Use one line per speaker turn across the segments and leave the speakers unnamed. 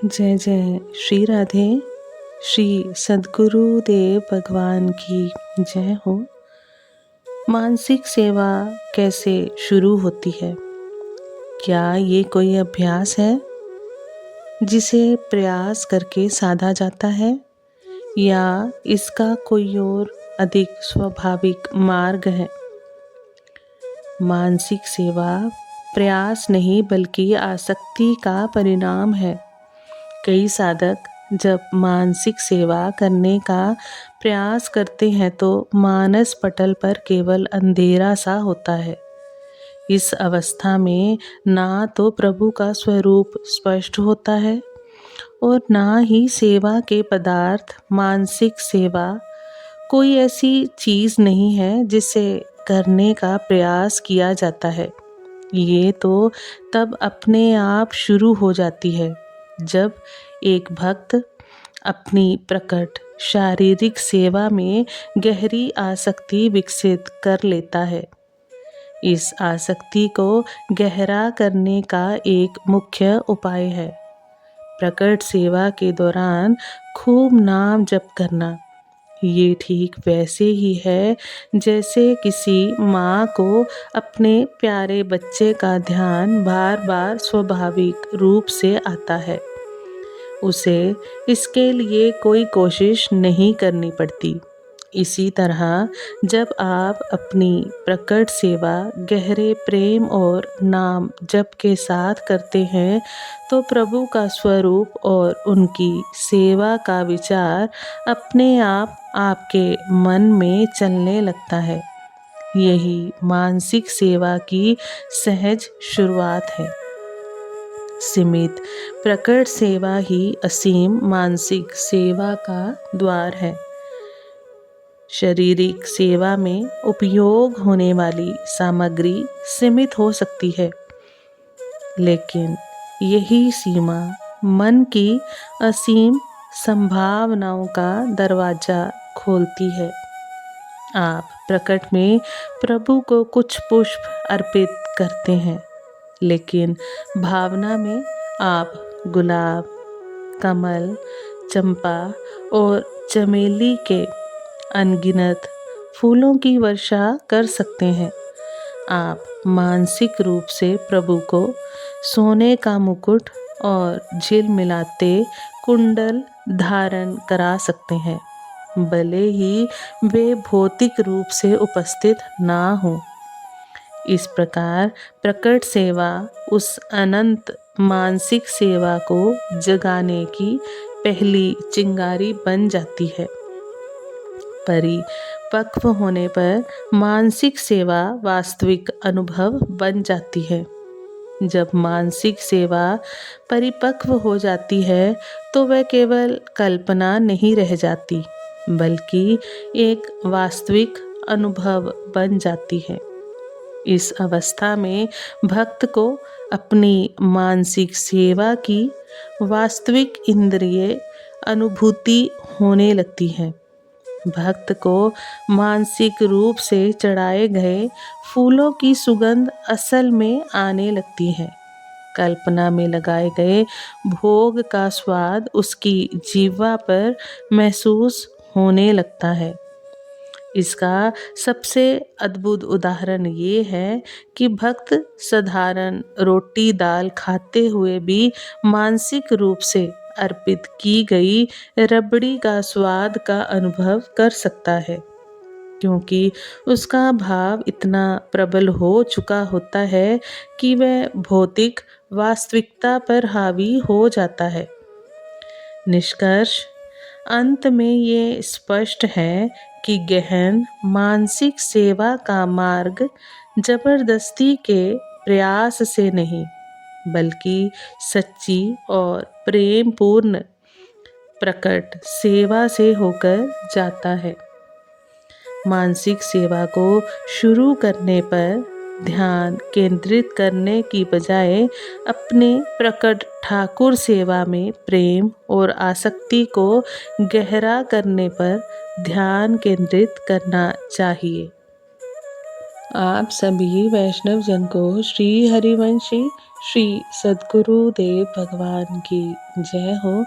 जय जय श्री राधे। श्री सद्गुरु देव भगवान की जय हो। मानसिक सेवा कैसे शुरू होती है? क्या ये कोई अभ्यास है जिसे प्रयास करके साधा जाता है, या इसका कोई और अधिक स्वाभाविक मार्ग है? मानसिक सेवा प्रयास नहीं बल्कि आसक्ति का परिणाम है। कई साधक जब मानसिक सेवा करने का प्रयास करते हैं तो मानस पटल पर केवल अंधेरा सा होता है। इस अवस्था में ना तो प्रभु का स्वरूप स्पष्ट होता है और ना ही सेवा के पदार्थ। मानसिक सेवा कोई ऐसी चीज़ नहीं है जिसे करने का प्रयास किया जाता है। ये तो तब अपने आप शुरू हो जाती है जब एक भक्त अपनी प्रकट शारीरिक सेवा में गहरी आसक्ति विकसित कर लेता है। इस आसक्ति को गहरा करने का एक मुख्य उपाय है प्रकट सेवा के दौरान खूब नाम जप करना। ये ठीक वैसे ही है जैसे किसी माँ को अपने प्यारे बच्चे का ध्यान बार बार स्वाभाविक रूप से आता है। उसे इसके लिए कोई कोशिश नहीं करनी पड़ती। इसी तरह जब आप अपनी प्रकट सेवा गहरे प्रेम और नाम जप के साथ करते हैं तो प्रभु का स्वरूप और उनकी सेवा का विचार अपने आप आपके मन में चलने लगता है। यही मानसिक सेवा की सहज शुरुआत है। सीमित प्रकट सेवा ही असीम मानसिक सेवा का द्वार है। शारीरिक सेवा में उपयोग होने वाली सामग्री सीमित हो सकती है, लेकिन यही सीमा मन की असीम संभावनाओं का दरवाजा खोलती है। आप प्रकट में प्रभु को कुछ पुष्प अर्पित करते हैं, लेकिन भावना में आप गुलाब, कमल, चंपा और चमेली के अनगिनत फूलों की वर्षा कर सकते हैं। आप मानसिक रूप से प्रभु को सोने का मुकुट और झिलमिलाते कुंडल धारण करा सकते हैं, भले ही वे भौतिक रूप से उपस्थित ना हों। इस प्रकार प्रकट सेवा उस अनंत मानसिक सेवा को जगाने की पहली चिंगारी बन जाती है। परिपक्व होने पर मानसिक सेवा वास्तविक अनुभव बन जाती है। जब मानसिक सेवा परिपक्व हो जाती है तो वह केवल कल्पना नहीं रह जाती, बल्कि एक वास्तविक अनुभव बन जाती है। इस अवस्था में भक्त को अपनी मानसिक सेवा की वास्तविक इंद्रिय अनुभूति होने लगती है। भक्त को मानसिक रूप से चढ़ाए गए फूलों की सुगंध असल में आने लगती है। कल्पना में लगाए गए भोग का स्वाद उसकी जीवा पर महसूस होने लगता है। इसका सबसे अद्भुत उदाहरण ये है कि भक्त साधारण रोटी दाल खाते हुए भी मानसिक रूप से अर्पित की गई रबड़ी का स्वाद का अनुभव कर सकता है, क्योंकि उसका भाव इतना प्रबल हो चुका होता है कि वह भौतिक वास्तविकता पर हावी हो जाता है। निष्कर्ष अंत में ये स्पष्ट है कि गहन मानसिक सेवा का मार्ग जबरदस्ती के प्रयास से नहीं, बल्कि सच्ची और प्रेमपूर्ण प्रकट सेवा से होकर जाता है। मानसिक सेवा को शुरू करने पर ध्यान केंद्रित करने की बजाय अपने प्रकट ठाकुर सेवा में प्रेम और आसक्ति को गहरा करने पर ध्यान केंद्रित करना चाहिए। आप सभी वैष्णव जन को श्री हरिवंशी श्री सद्गुरुदेव भगवान की जय हो।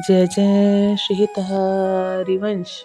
जय जय श्री हरिवंश।